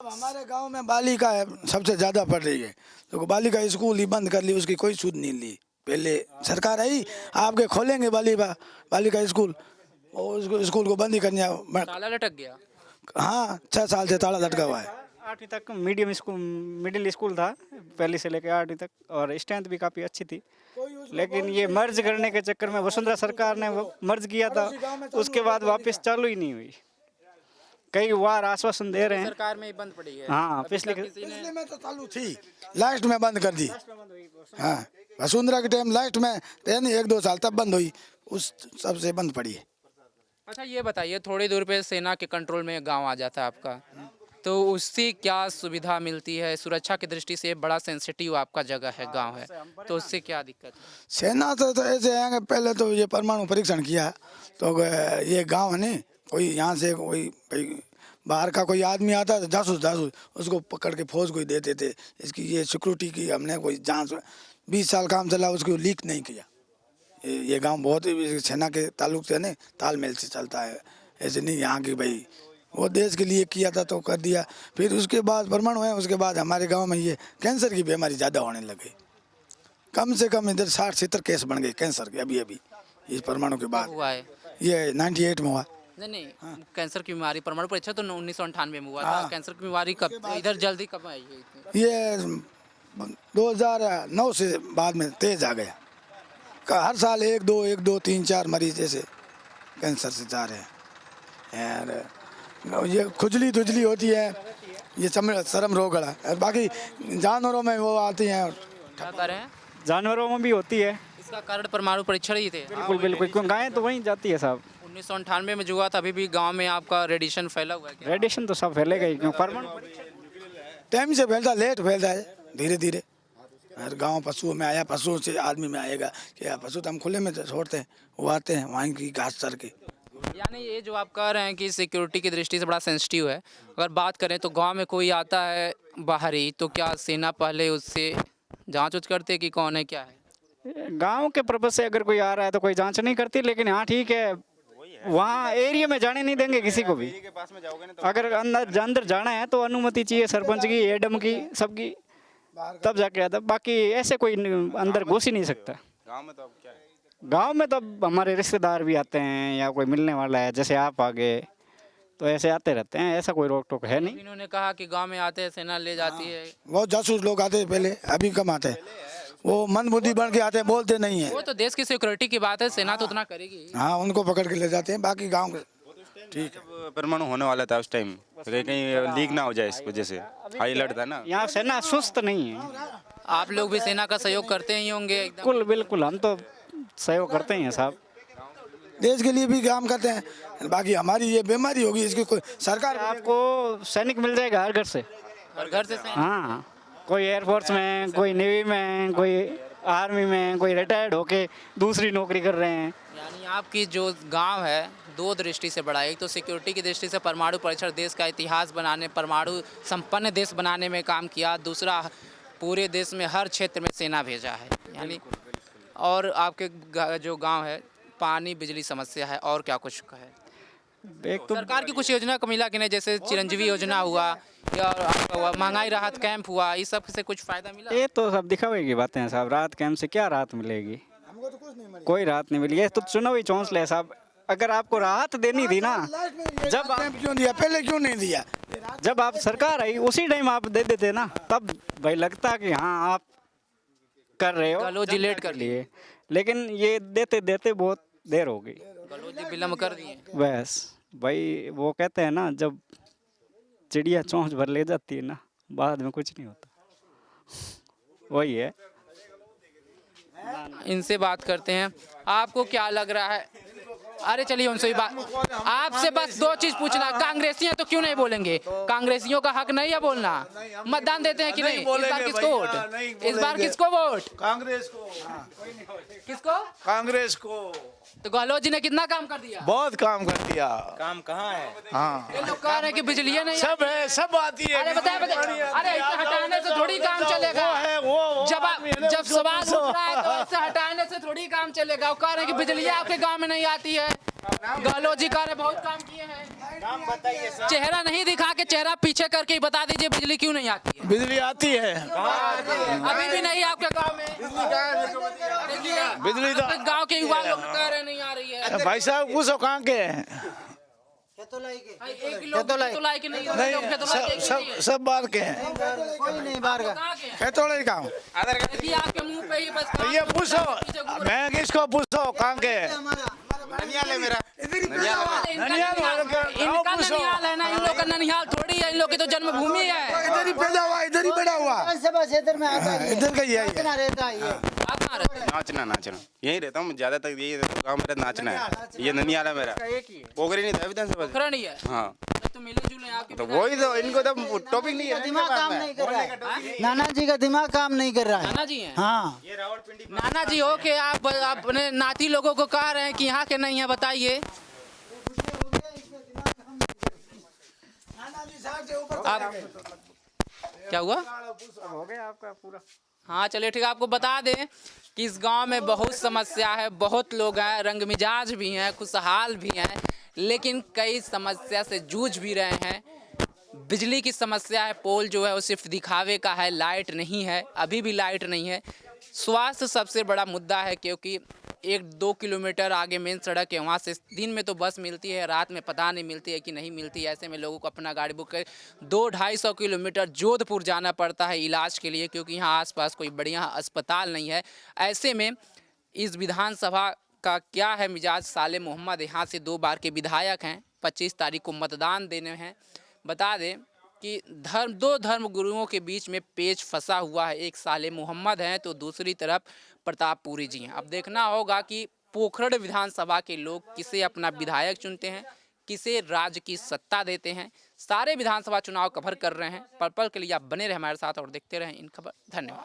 अब हमारे गांव में बालिका सबसे ज़्यादा पढ़ रही है, तो बालिका स्कूल ही बंद कर ली, उसकी कोई सुध नहीं ली। पहले सरकार आई आपके खोलेंगे बालिका स्कूल, और उसको स्कूल को बंद ही करने। ताला लटक गया। हाँ 6 साल से ताला लटका हुआ है। 8वीं तक मीडियम स्कूल, मिडिल स्कूल था पहली से लेकर 8वीं तक, और स्ट्रेंथ भी काफ़ी अच्छी थी। लेकिन ये मर्ज करने के चक्कर में वसुंधरा सरकार ने वो मर्ज किया था, उसके बाद वापस चालू ही नहीं हुई। कई बार आश्वासन दे रहे हैं। सरकार में ही बंद पड़ी है। हाँ अभी पिछले तक किसी ने पिछले में तो चालू थी, लास्ट में बंद कर दी। हाँ वसुंधरा के टाइम लास्ट में नहीं 1-2 साल तब बंद हुई, उस सबसे बंद पड़ी है। अच्छा ये बताइए, थोड़ी दूर पे सेना के कंट्रोल में गांव आ जाता है आपका, तो उससे क्या सुविधा मिलती है? सुरक्षा की दृष्टि से बड़ा सेंसिटिव आपका जगह है, गांव है, तो उससे क्या दिक्कत है? सेना तो ऐसे है, पहले तो ये परमाणु परीक्षण किया, तो ये गांव है नहीं, कोई यहाँ से कोई बाहर का कोई आदमी आता था जासूस उसको पकड़ के फौज को ही देते थे। इसकी ये सिक्योरिटी की हमने कोई जांच 20 साल काम चला, उसको लीक नहीं किया। ये गांव बहुत ही सेना के ताल्लुक से नहीं, तालमेल से चलता है, ऐसे नहीं यहाँ की भाई वो देश के लिए किया था तो कर दिया। फिर उसके बाद परमाणु है, उसके बाद हमारे गांव में ये कैंसर की बीमारी ज़्यादा होने लगी। कम से कम इधर 60-70 केस बन गए कैंसर के अभी इस परमाणु के बाद। हुआ है? ये 98 में हुआ। नहीं कैंसर की बीमारी, परमाणु परीक्षा तो 1998 में हुआ था। कैंसर की बीमारी कब इधर जल्दी कब आई है? ये 2009 से बाद में तेज आ गया। हर साल 1-2 3-4 मरीज ऐसे कैंसर से जा रहे हैं। और ये खुजली दुजली होती है, ये चरम रोग है। बाकी जानवरों में वो आती हैं। क्या कर रहे हैं? जानवरों में भी होती है। इसका कारण परमाणु परीक्षण ही थे। बिल्कुल बिल्कुल, क्यों गायें तो वहीं जाती है साहब। 1998 में जो हुआ था, अभी भी गांव में आपका रेडिएशन फैला हुआ है क्या? रेडिएशन तो सब फैलेगा ही, क्यों परमाणु टाइम से फैलता, लेट फैलता है, धीरे धीरे। हर गांव पशुओं में आया, पशुओं से आदमी में आएगा। क्या पशु तो हम खुले में छोड़ते हैं, वो आते हैं वहीं की घास चर के। यानी ये जो आप कह रहे हैं कि सिक्योरिटी की दृष्टि से बड़ा सेंसिटिव है, अगर बात करें तो गांव में कोई आता है बाहरी, तो क्या सेना पहले उससे जांच उच करते है कि कौन है क्या है? गांव के पर्पज से अगर कोई आ रहा है तो कोई जांच नहीं करती, लेकिन हाँ ठीक है, वहाँ एरिया में जाने नहीं देंगे किसी को भी। अगर अंदर जाना है तो अनुमति चाहिए सरपंच की, एडम की, सबकी, तब जाके आता। बाकी ऐसे कोई अंदर घुस ही नहीं सकता। गांव में तो अब क्या है, गांव में तो अब हमारे रिश्तेदार भी आते हैं या कोई मिलने वाला है, जैसे आप आ गए, तो ऐसे आते रहते हैं, ऐसा कोई रोक टोक है नहीं। इन्होंने कहा कि गांव में आते हैं सेना ले जाती है। बहुत जासूस लोग आते हैं पहले, अभी कम आते हैं। वो मन बुद्धि बन के आते हैं, बोलते नहीं है। वो तो देश की सिक्योरिटी की बात है, सेना तो उतना करेगी। हाँ उनको पकड़ के ले जाते हैं, बाकी गाँव के ठीक है। जब परमाणु होने वाला था उस टाइम, कहीं लीक ना हो जाए इस वजह से हाई अलर्ट था ना। यहाँ सेना सुस्त नहीं है। आप लोग भी सेना का सहयोग करते ही होंगे एकदम। बिल्कुल बिल्कुल, हम तो सहयोग करते हैं साहब, देश के लिए भी काम करते हैं। बाकी हमारी ये बीमारी होगी, इसकी कोई सरकार आपको सैनिक मिल जाएगा हर घर से। और घर से सेना? हाँ, कोई एयरफोर्स में, कोई नेवी में, कोई आर्मी में, कोई रिटायर्ड होके दूसरी नौकरी कर रहे हैं। यानी आपकी जो गांव है दो दृष्टि से बड़ा है, एक तो सिक्योरिटी की दृष्टि से परमाणु परीक्षण देश का इतिहास बनाने, परमाणु संपन्न देश बनाने में काम किया, दूसरा पूरे देश में हर क्षेत्र में सेना भेजा है। यानी और आपके जो गांव है पानी बिजली समस्या है, और क्या कुछ है? एक तो सरकार की कुछ योजना को मिला कि नहीं, जैसे चिरंजीवी योजना हुआ या आपका महंगाई राहत कैंप हुआ, इस सब से कुछ फायदा मिला? ये तो सब दिखावे की बातें हैं साहब, राहत कैंप से क्या राहत मिलेगी? कोई राहत नहीं मिली। ये तो चुनावी चौंसले है साहब। अगर आपको राहत देनी थी ना, जब आप क्यों दिया, पहले क्यों नहीं दिया? जब आप सरकार आई उसी टाइम आप दे देते ना, तब भाई लगता कि हाँ आप कर रहे हो, गलो जिलेट कर लिए, लेकिन ये देते देते बहुत देर हो गई, गलो जी विलम्ब कर दिए। बस भाई वो कहते हैं ना, जब चिड़िया चोंच भर ले जाती है ना, बाद में कुछ नहीं होता, वही है। इनसे बात करते हैं, आपको क्या लग रहा है? अरे चलिए उनसे भी बात, आपसे बस 2 चीज पूछना, कांग्रेसी हैं तो क्यों नहीं बोलेंगे? कांग्रेसियों का हक नहीं है बोलना, मतदान देते हैं कि नहीं? इस बार किसको वोट? इस बार किसको वोट? कांग्रेस को। किसको? कांग्रेस को। तो गहलोत जी ने कितना काम कर दिया? बहुत काम कर दिया। काम कहाँ है? हाँ ये लोग कह रहे हैं कि बिजली नहीं सब है, सब आती है। अरे बताए अरे इसे हटाने से थोड़ी काम चलेगा। जब सवाल उठ रहा है तो इसे हटाने से थोड़ी काम चलेगा। वो कह रहे हैं कि बिजली आपके गांव में नहीं आती है, गहलोत जी कह रहे बहुत काम किए हैं। चेहरा नहीं दिखा के चेहरा पीछे करके ही बता दीजिए बिजली क्यों नहीं आती है? बिजली आती है। अभी भी नहीं आपके गांव में बिजली तो गांव के युवा लोग कह रहे नहीं आ रही है। भाई साहब पूछो कहाँ के हैं? एक किलो खेतोलाई के नहीं हो रही है, खेतोलाई के एक सब नहीं है। सब बाहर के हैं। कोई नहीं बाहर का कहाँ के हैं? खेतोड़े का देखिए आपके मुंह पे ही बस ये पूछो, मैं किसको पूछो कहाँ के हैं? ननियाल है मेरा। इनका ननिहाल है ना, इन लोग का ननिहाल थोड़ी है, इन लोग की तो जन्मभूमि है। इधर ही पैदा हुआ, इधर ही बड़ा हुआ, सभा क्षेत्र में आता है, इधर का ही है ये। इतना रहता है ये। आप कहाँ रहते हैं? नाचना यहीं रहता हूँ ज्यादातर, यही रहता हूँ, काम मेरा नाचना है। ये ननियाल है मेरा। पोखरी नहीं था विधानसभा से। पोखरण ही है। हाँ तो मिले जुले आपके तो वही तो, इनको तो टॉपिक नहीं है। दिमाग काम नहीं कर रहा है, नाना जी का दिमाग काम नहीं कर रहा है। नाना जी हैं। हाँ, नाना जी हो के आप अपने नाती लोगों को कह रहे हैं कि यहाँ के नहीं है, बताइए आप क्या हुआ? हो गया आपका पूरा। हाँ चलिए ठीक है, आपको बता दें कि इस गांव में बहुत समस्या है, बहुत लोग हैं, रंग मिजाज भी हैं, खुशहाल भी हैं, लेकिन कई समस्या से जूझ भी रहे हैं। बिजली की समस्या है, पोल जो है वो सिर्फ दिखावे का है, लाइट नहीं है, अभी भी लाइट नहीं है। स्वास्थ्य सबसे बड़ा मुद्दा है, क्योंकि 1-2 किलोमीटर आगे मेन सड़क है, वहाँ से दिन में तो बस मिलती है, रात में पता नहीं मिलती है कि नहीं मिलती है। ऐसे में लोगों को अपना गाड़ी बुक कर 200-250 किलोमीटर जोधपुर जाना पड़ता है इलाज के लिए, क्योंकि यहाँ आसपास कोई बढ़िया अस्पताल नहीं है। ऐसे में इस विधानसभा का क्या है मिजाज? साले मोहम्मद यहाँ से 2 बार के विधायक हैं, 25 तारीख को मतदान देने हैं। बता दें कि दो धर्म गुरुओं के बीच में पेच फंसा हुआ है, एक साले मोहम्मद हैं तो दूसरी तरफ प्रतापपुरी जी हैं। अब देखना होगा कि पोखरण विधानसभा के लोग किसे अपना विधायक चुनते हैं, किसे राज्य की सत्ता देते हैं। सारे विधानसभा चुनाव कवर कर रहे हैं। पर्पल के लिए आप बने रहे हमारे साथ और देखते रहें इन खबर। धन्यवाद।